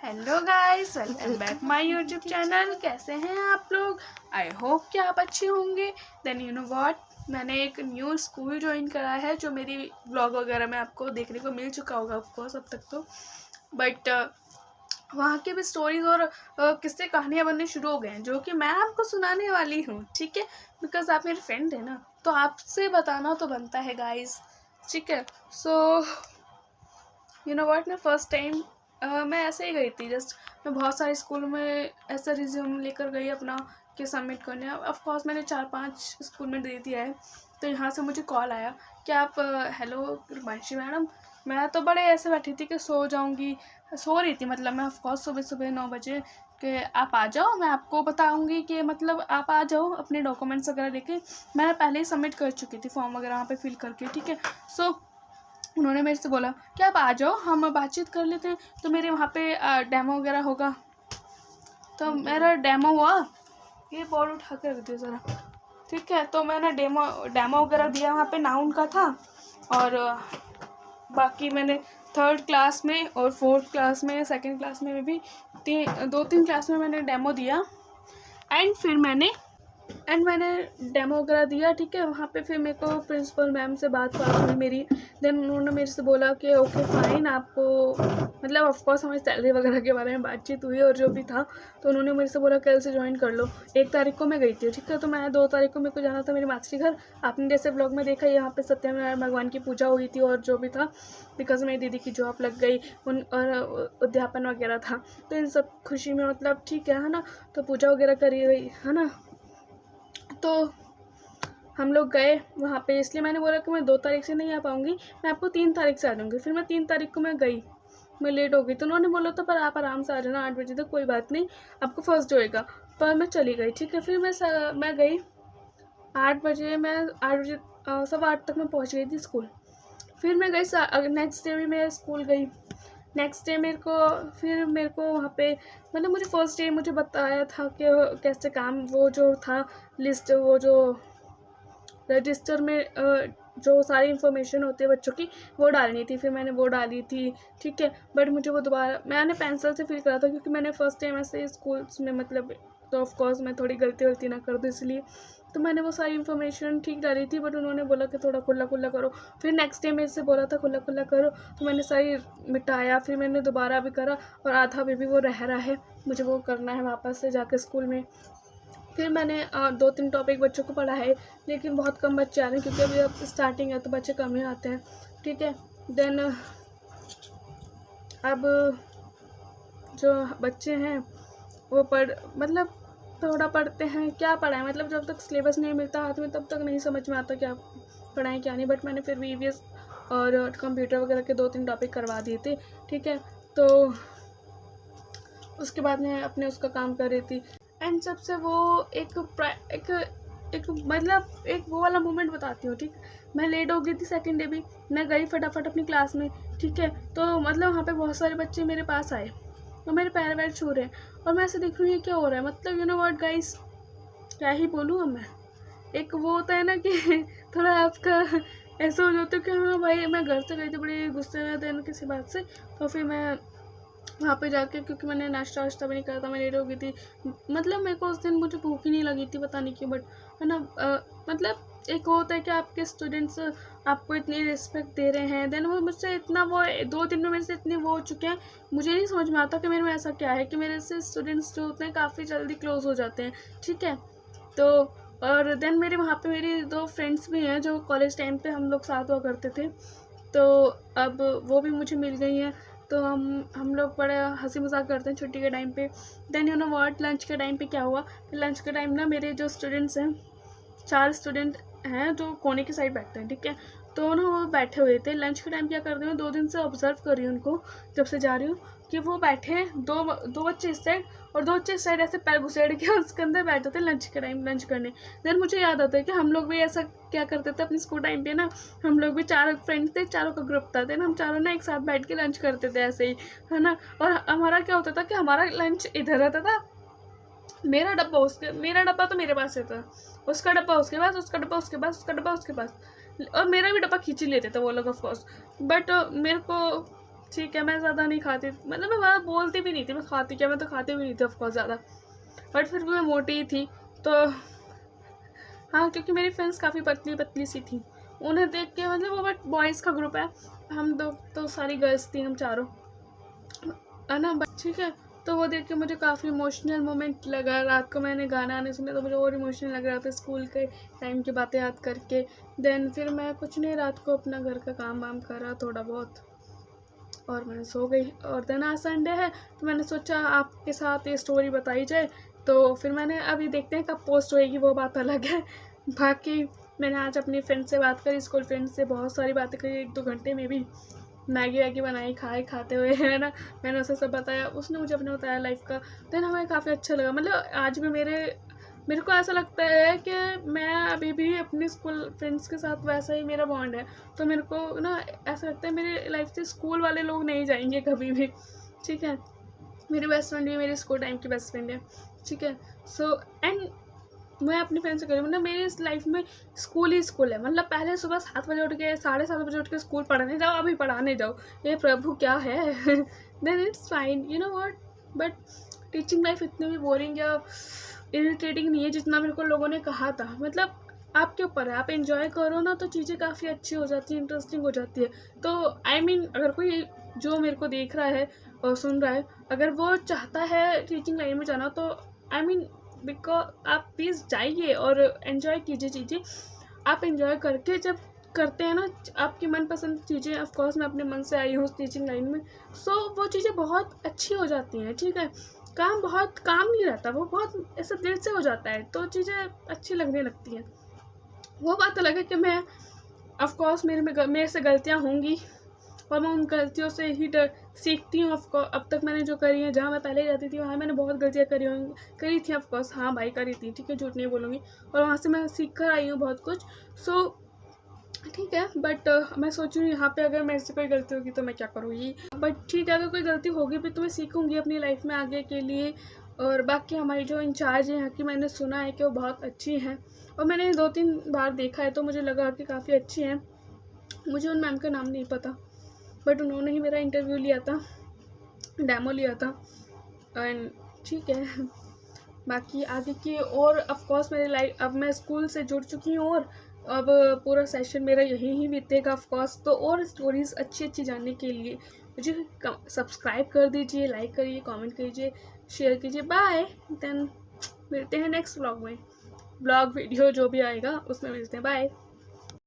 Hello guys, welcome back my YouTube channel. कैसे हैं आप लोग? आई होप कि आप अच्छे होंगे। देन यू नो व्हाट, मैंने एक न्यू स्कूल ज्वाइन करा है जो मेरी व्लॉग वगैरह में आपको देखने को मिल चुका होगा ऑफकोर्स अब तक तो। बट वहाँ की भी स्टोरीज और किस्से कहानियाँ बनने शुरू हो गए हैं जो कि मैं आपको सुनाने वाली हूँ, ठीक है। बिकॉज आप मेरे फ्रेंड है ना, तो आपसे बताना तो बनता है गाइस, ठीक है। सो यू नो व्हाट, मैं फर्स्ट टाइम मैं ऐसे ही गई थी। जस्ट मैं बहुत सारे स्कूल में ऐसा रिज्यूम लेकर गई अपना कि सबमिट करने। ऑफ कोर्स मैंने 4-5 स्कूल में दे दिया है। तो यहाँ से मुझे कॉल आया कि आप हेलो रुमांशी मैडम। मैं तो बड़े ऐसे बैठी थी कि सो जाऊँगी, सो रही थी। मतलब मैं ऑफ कोर्स सुबह सुबह 9 बजे कि आप आ जाओ, मैं आपको बताऊँगी कि मतलब आप आ जाओ अपने डॉक्यूमेंट्स वगैरह लेके। मैंने पहले ही सबमिट कर चुकी थी फॉर्म वगैरह वहाँ पे फिल करके, ठीक है। सो उन्होंने मेरे से बोला कि आप आ जाओ, हम बातचीत कर लेते हैं। तो मेरे वहाँ पे डेमो वगैरह होगा। तो मेरा डेमो हुआ, ये बॉल उठा कर रख दिया ज़रा, ठीक है। तो मैंने डेमो वगैरह दिया, वहाँ पे नाउन का था। और बाकी मैंने 3rd क्लास में और 4th क्लास में, 2nd क्लास में भी 2-3 क्लास में मैंने डेमो दिया। एंड फिर मैंने डेमो वगैरह दिया, ठीक है। वहाँ पे फिर मेरे को प्रिंसिपल मैम से बात हुई मेरी। देन उन्होंने मेरे से बोला कि ओके फाइन, आपको मतलब ऑफकोर्स हमारी सैलरी वगैरह के बारे में बातचीत हुई और जो भी था। तो उन्होंने मेरे से बोला कल से ज्वाइन कर लो। 1 तारीख को मैं गई थी, ठीक है। तो मैं 2 तारीख को मेरे को जाना था मेरी मासी घर। आपने जैसे ब्लॉग में देखा, यहाँ पे सत्यनारायण भगवान की पूजा हुई थी और जो भी था। बिकॉज मेरी दीदी की जॉब लग गई और अध्यापन वगैरह था। तो इन सब खुशी में मतलब ठीक है ना। तो पूजा वगैरह करी गई है ना। तो हम लोग गए वहाँ पे। इसलिए मैंने बोला कि मैं 2 तारीख से नहीं आ पाऊँगी, मैं आपको 3 तारीख से आ जाऊँगी। फिर मैं 3 तारीख को मैं गई, मैं लेट हो गई। तो उन्होंने बोला था पर आप आराम से आ जाना 8 बजे तक, कोई बात नहीं, आपको फर्स्ट डे होएगा। पर मैं चली गई, ठीक है। फिर मैं गई 8 बजे, मैं 8 बजे 8:15 तक मैं पहुँच गई थी स्कूल। फिर मैं गई नेक्स्ट डे भी मैं स्कूल गई। नेक्स्ट डे मेरे को वहाँ पे मतलब मुझे फर्स्ट डे मुझे बताया था कि कैसे काम, वो जो था लिस्ट, वो जो रजिस्टर में जो सारी इन्फॉर्मेशन होती है बच्चों की, वो डालनी थी। फिर मैंने वो डाली थी, ठीक है। बट मुझे वो दोबारा मैंने पेंसिल से फिल करा था क्योंकि मैंने फर्स्ट टाइम ऐसे स्कूल्स में मतलब, तो ऑफकोर्स मैं थोड़ी गलती ना कर दूँ इसलिए। तो मैंने वो सारी इन्फॉर्मेशन ठीक डाली थी, बट उन्होंने बोला कि थोड़ा खुला खुला करो। फिर नेक्स्ट डे मेरे से बोला था खुला खुला करो, तो मैंने सारी मिटाया। फिर मैंने दोबारा भी करा और आधा भी वो रह रहा है, मुझे वो करना है वापस से जाकर स्कूल में। फिर मैंने 2-3 टॉपिक बच्चों को पढ़ा है, लेकिन बहुत कम बच्चे आ रहे हैं क्योंकि अभी अब स्टार्टिंग है तो बच्चे कम ही आते हैं, ठीक है। देन अब जो बच्चे हैं वो मतलब थोड़ा पढ़ते हैं, क्या पढ़ाएं, मतलब जब तक सिलेबस नहीं मिलता हाथ में तब तक नहीं समझ में आता क्या पढ़ाएं क्या नहीं। बट मैंने फिर भी EVS और कंप्यूटर वगैरह के 2-3 टॉपिक करवा दिए थे, ठीक है। तो उसके बाद मैं अपने उसका काम कर रही थी। एंड सबसे वो एक मतलब एक वो वाला मोमेंट बताती हूँ, ठीक। मैं लेट हो गई थी सेकंड डे भी। मैं गई फटाफट अपनी क्लास में, ठीक है। तो मतलब वहाँ पे बहुत सारे बच्चे मेरे पास आए और मेरे पैर वैर छू रहे हैं और मैं ऐसे देख रही हूँ क्या हो रहा है। मतलब यू नो व्हाट गाइस, क्या ही बोलूँ अब मैं। एक वो होता है ना कि थोड़ा आपका ऐसा हो जाता है कि हाँ भाई, मैं घर से गई थी बड़ी गुस्से में देन किसी बात से। तो फिर मैं वहाँ पे जाके, क्योंकि मैंने नाश्ता वाश्ता भी नहीं करा था, मैं लेट हो गई थी। मतलब मेरे को उस दिन मुझे भूख ही नहीं लगी थी, पता नहीं क्यों। बट है ना, मतलब एक वो होता है कि आपके स्टूडेंट्स आपको इतनी रिस्पेक्ट दे रहे हैं। देन वो मुझसे इतना वो 2 दिन में मेरे से इतने वो हो चुके हैं, मुझे नहीं समझ में आता कि मेरे में ऐसा क्या है कि मेरे से स्टूडेंट्स जो होते हैं काफ़ी जल्दी क्लोज हो जाते हैं, ठीक है। तो और देन मेरे वहाँ पे मेरी 2 फ्रेंड्स भी हैं जो कॉलेज टाइम पे हम लोग साथ हुआ करते थे। तो अब वो भी मुझे मिल गई हैं। तो हम लोग बड़े हंसी मजाक करते हैं छुट्टी के टाइम पे। Then you know what, lunch के टाइम पे क्या हुआ, लंच के टाइम ना मेरे जो स्टूडेंट्स हैं, 4 स्टूडेंट हैं जो कोने की साइड बैठते हैं, ठीक है। तो ना वो बैठे हुए थे लंच के टाइम। क्या कर रही हूँ, 2 दिन से ऑब्जर्व कर रही हूँ उनको जब से जा रही हूँ कि वो बैठे हैं, दो बच्चे इस साइड और 2 बच्चे इस साइड, ऐसे पैर घुसेड़ के उसके अंदर बैठ जाते हैं लंच के टाइम लंच करने। देन मुझे याद आता है कि हम लोग भी ऐसा क्या करते थे अपने स्कूल टाइम पे ना। हम लोग भी 4 फ्रेंड्स थे, चारों का ग्रुप था। देन हम चारों ना एक साथ बैठ के लंच करते थे ऐसे ही, है ना। और हमारा क्या होता था कि हमारा लंच इधर रहता था, मेरा डब्बा तो मेरे पास रहता, उसका डब्बा उसके पास, उसका डब्बा उसके पास, उसका डब्बा उसके पास, और मेरा भी डब्बा खींच ही लेते थे वो लोग ऑफकोर्स। बट मेरे को ठीक है, मैं ज़्यादा नहीं खाती, मतलब मैं ज़्यादा बोलती भी नहीं थी मैं खाती क्या, मैं तो खाती भी नहीं थी ऑफकोर्स ज़्यादा, बट फिर भी मैं मोटी ही थी। तो हाँ, क्योंकि मेरी फ्रेंड्स काफ़ी पतली पतली सी थी, उन्हें देख के, मतलब वो बट बॉयज़ का ग्रुप है, हम दो तो सारी गर्ल्स थी, हम चारों, है ना, ठीक है। तो वो देख के मुझे काफ़ी इमोशनल मोमेंट लगा, रात को मैंने गाना आने सुने तो मुझे और इमोशनल लग रहा था स्कूल के टाइम की बातें याद करके। देन फिर मैं कुछ नहीं, रात को अपना घर का काम वाम करा थोड़ा बहुत और मैं सो गई। और देन आज संडे है तो मैंने सोचा आपके साथ ये स्टोरी बताई जाए, तो फिर मैंने अभी देखते हैं कब पोस्ट होएगी, वो बात अलग है। बाकी मैंने आज अपनी फ्रेंड से बात करी, स्कूल फ्रेंड से बहुत सारी बातें करी, 1-2 घंटे में भी मैगी वैगी बनाई, खाते हुए, है ना। मैंने उसे सब बताया, उसने मुझे अपने बताया लाइफ का। देन हमें काफ़ी अच्छा लगा, मतलब आज भी मेरे को ऐसा लगता है कि मैं अभी भी अपने स्कूल फ्रेंड्स के साथ वैसा ही मेरा बॉन्ड है। तो मेरे को ना ऐसा लगता है मेरे लाइफ से स्कूल वाले लोग नहीं जाएंगे कभी भी, ठीक है। मेरी बेस्ट फ्रेंड भी मेरी स्कूल टाइम की बेस्ट फ्रेंड है, ठीक है। सो एंड मैं अपनी फ्रेंड से कह रही हूँ, मतलब मेरी इस लाइफ में स्कूल ही स्कूल है। मतलब पहले सुबह 7 बजे उठ के 7:30 बजे उठ के स्कूल पढ़ने जाओ, अभी पढ़ाने जाओ, ये प्रभु क्या है। Then it's fine, you know what, but teaching life इतनी भी बोरिंग या इरिटेटिंग नहीं है जितना मेरे को लोगों ने कहा था। मतलब आपके ऊपर है, आप एंजॉय करो ना तो चीज़ें काफ़ी अच्छी हो जाती है, इंटरेस्टिंग हो जाती है। तो आई मीन अगर कोई जो मेरे को देख रहा है और सुन रहा है, अगर वो चाहता है टीचिंग लाइन में जाना, तो आई मीन बिकॉज आप प्लीज़ जाइए और एंजॉय कीजिए चीज़ें। आप एंजॉय करके जब करते हैं ना आपकी मनपसंद चीज़ें, ऑफकोर्स मैं अपने मन से आई हूँ टीचिंग लाइन में, सो वो चीज़ें बहुत अच्छी हो जाती हैं, ठीक है। काम बहुत काम नहीं रहता, वो बहुत ऐसा दिल से हो जाता है, तो चीज़ें अच्छी लगने लगती हैं। वो बात अलग है कि मैं ऑफकोर्स मेरे से गलतियाँ होंगी और मैं उन गलतियों से ही सीखती हूँ। अब तक मैंने जो करी है, जहाँ मैं पहले रहती थी वहाँ मैंने बहुत गलतियाँ करी थी ऑफकोर्स, हाँ भाई करी थी, ठीक है, झूठ नहीं बोलूँगी, और वहाँ से मैं सीख कर आई हूँ बहुत कुछ। सो ठीक है, बट मैं सोच रही हूँ यहाँ पे अगर मेरे से कोई गलती होगी तो मैं क्या करूँगी, बट ठीक है, अगर कोई गलती होगी भी तो मैं सीखूँगी अपनी लाइफ में आगे के लिए। और बाकी हमारी जो इंचार्ज है यहाँ की, मैंने सुना है कि वो बहुत अच्छी हैं और मैंने 2-3 बार देखा है, तो मुझे लगा कि काफ़ी अच्छी हैं। मुझे उन मैम का नाम नहीं पता, बट उन्होंने ही मेरा इंटरव्यू लिया था, डेमो लिया था, एंड ठीक है। बाकी आगे की और ऑफकोर्स मेरी लाइफ, अब मैं स्कूल से जुड़ चुकी हूँ और अब पूरा सेशन मेरा यहीं ही बीतेगा ऑफकोर्स। तो और स्टोरीज़ अच्छी जानने के लिए मुझे सब्सक्राइब कर दीजिए, लाइक करिए, कमेंट कीजिए, शेयर कीजिए। बाय, देन मिलते हैं नेक्स्ट व्लॉग में, व्लॉग वीडियो जो भी आएगा उसमें मिलते हैं। बाय।